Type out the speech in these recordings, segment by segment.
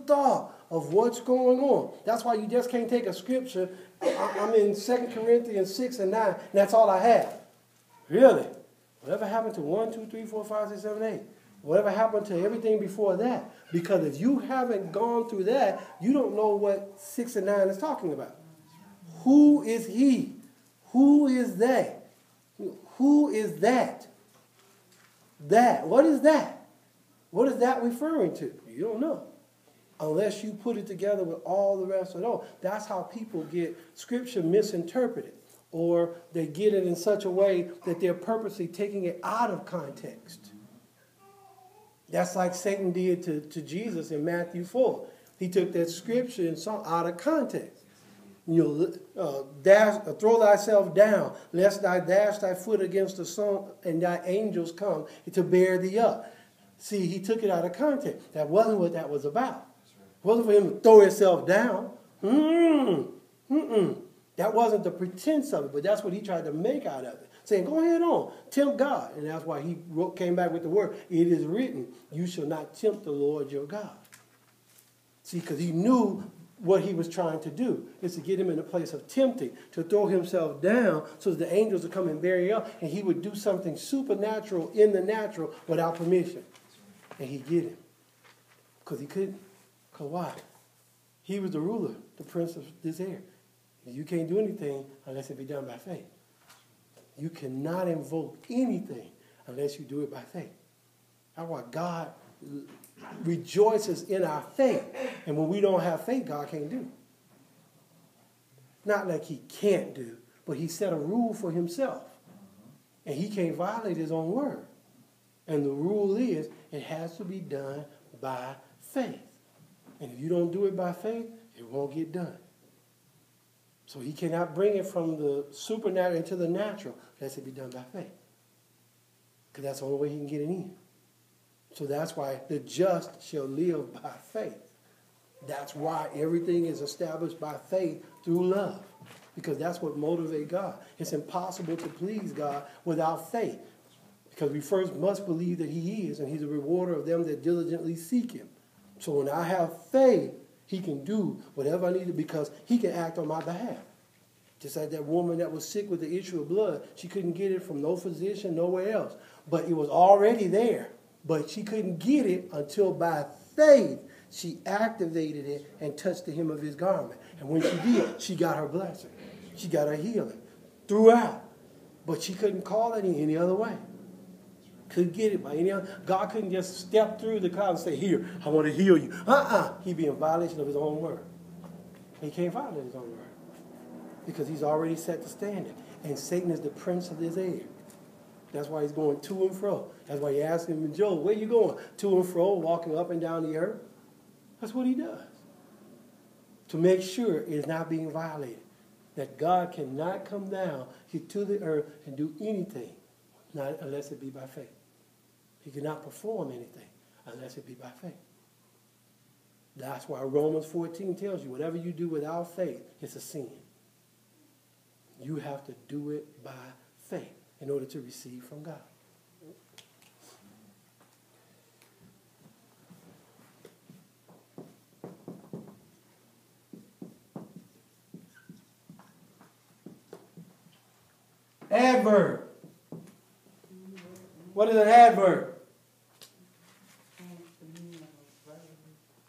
thought of what's going on. That's why you just can't take a scripture. I'm in 2 Corinthians 6 and 9, and that's all I have. Really? Whatever happened to 1, 2, 3, 4, 5, 6, 7, 8? Whatever happened to everything before that? Because if you haven't gone through that, you don't know what 6 and 9 is talking about. Who is he? Who is they? Who is that? That. What is that? What is that referring to? You don't know. Unless you put it together with all the rest of it. That's how people get scripture misinterpreted. Or they get it in such a way that they're purposely taking it out of context. That's like Satan did to Jesus in Matthew 4. He took that scripture and saw out of context. Throw thyself down, lest thou dash thy foot against the stone, and thy angels come to bear thee up. See, he took it out of context. That wasn't what that was about. It wasn't for him to throw himself down. That wasn't the pretense of it, but that's what he tried to make out of it. Saying, go ahead on, tempt God. And that's why he came back with the word, it is written, you shall not tempt the Lord your God. See, because he knew what he was trying to do is to get him in a place of tempting, to throw himself down so that the angels would come and bear him up, and he would do something supernatural in the natural without permission. And he'd get him. Because he couldn't. Because why? He was the ruler, the prince of this air. You can't do anything unless it be done by faith. You cannot invoke anything unless you do it by faith. That's why God rejoices in our faith. And when we don't have faith, God can't do. Not like he can't do, but he set a rule for himself. And he can't violate his own word. And the rule is it has to be done by faith. And if you don't do it by faith, it won't get done. So he cannot bring it from the supernatural into the natural unless it be done by faith. Because that's the only way he can get it in. So that's why the just shall live by faith. That's why everything is established by faith through love. Because that's what motivates God. It's impossible to please God without faith. Because we first must believe that he is, and he's a rewarder of them that diligently seek him. So when I have faith, he can do whatever I need to, because he can act on my behalf. Just like that woman that was sick with the issue of blood. She couldn't get it from no physician, nowhere else. But it was already there. But she couldn't get it until by faith she activated it and touched the hem of his garment. And when she did, she got her blessing. She got her healing throughout. But she couldn't call it any other way. Couldn't get it by any other. God couldn't just step through the crowd and say, here, I want to heal you. He'd be in violation of his own word. He can't violate his own word. Because he's already set the standard. And Satan is the prince of this air. That's why he's going to and fro. That's why you ask him, Job, where you going? To and fro, walking up and down the earth. That's what he does. To make sure it is not being violated. That God cannot come down to the earth and do anything, not unless it be by faith. He cannot perform anything unless it be by faith. That's why Romans 14 tells you, whatever you do without faith, it's a sin. You have to do it by faith in order to receive from God. Adverb. What is an adverb?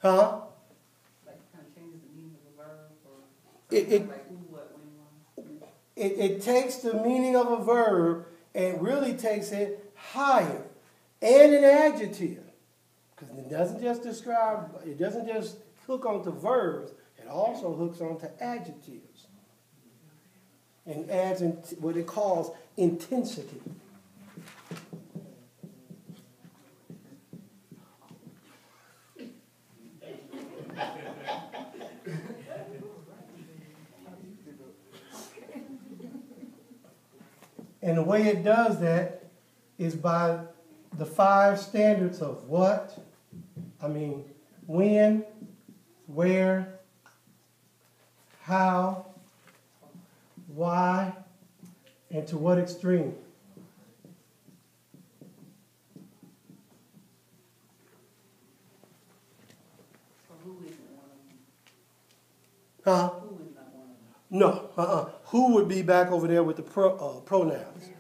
Huh? It takes the meaning of a verb and really takes it higher. And an adjective. Because it doesn't just describe, it doesn't just hook onto verbs, it also hooks onto adjectives. And adds in what it calls intensity. And the way it does that is by the 5 standards of what, when, where, how, why, and to what extreme. So who is Huh? Who is not one of them? No. Who would be back over there with the pronouns?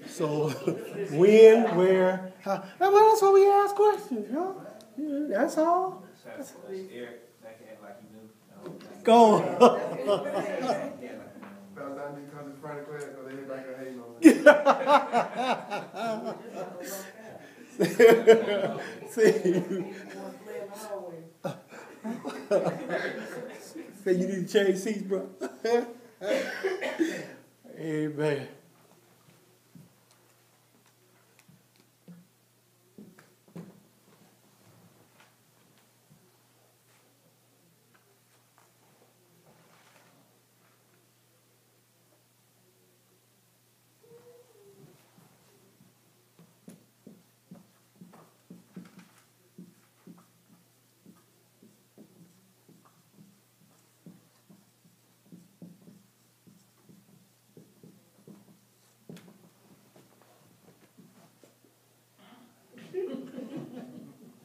So, when, where, how. Well, that's why we ask questions, y'all. Yeah, that's all. Go. Say you need to change seats, bro. Amen.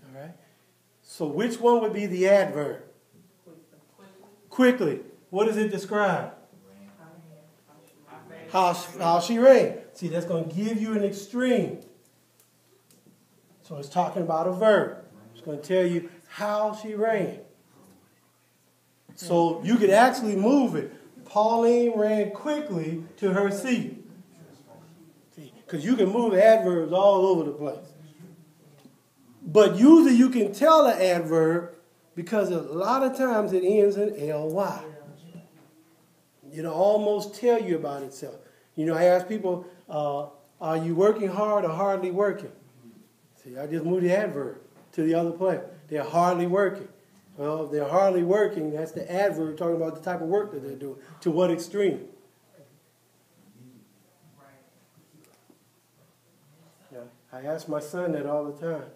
All right. So which one would be the adverb? Quickly. What does it describe? How she ran. See, that's going to give you an extreme. So it's talking about a verb. It's going to tell you how she ran. So you could actually move it. Pauline ran quickly to her seat. Because you can move adverbs all over the place. But usually you can tell an adverb because a lot of times it ends in ly. It'll almost tell you about itself. You know, I ask people, are you working hard or hardly working? See, I just moved the adverb to the other place. They're hardly working. Well, if they're hardly working, that's the adverb talking about the type of work that they're doing. To what extreme? Yeah, I ask my son that all the time.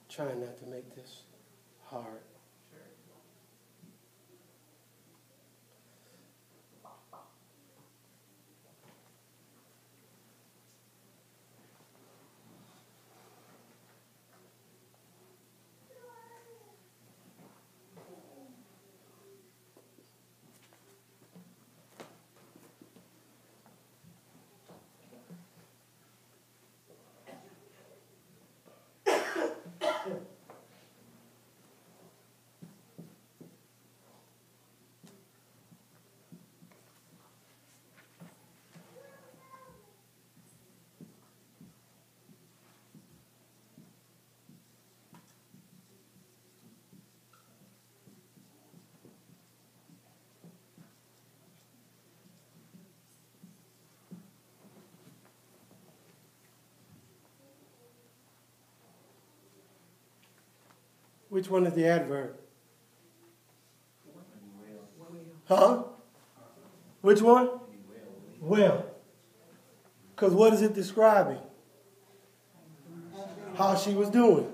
Trying not to make this hard. Which one is the adverb? Huh? Which one? Well. Because what is it describing? How she was doing.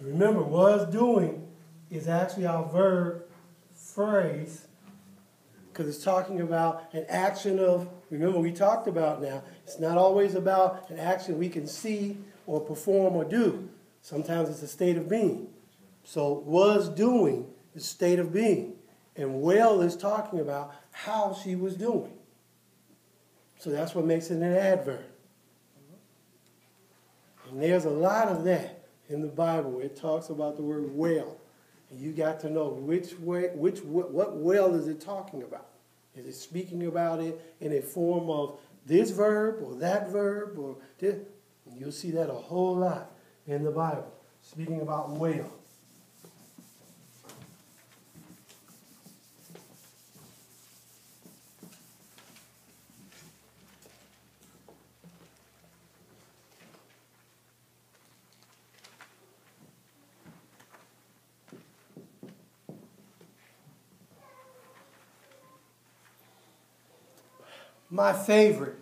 Remember, was doing is actually our verb phrase because it's talking about an action of, remember we talked about now, it's not always about an action we can see or perform or do. Sometimes it's a state of being. So was doing is state of being. And well is talking about how she was doing. So that's what makes it an adverb. And there's a lot of that in the Bible where it talks about the word well. And you got to know what well is it talking about? Is it speaking about it in a form of this verb or that verb or this? And you'll see that a whole lot in the Bible, speaking about well. My favorite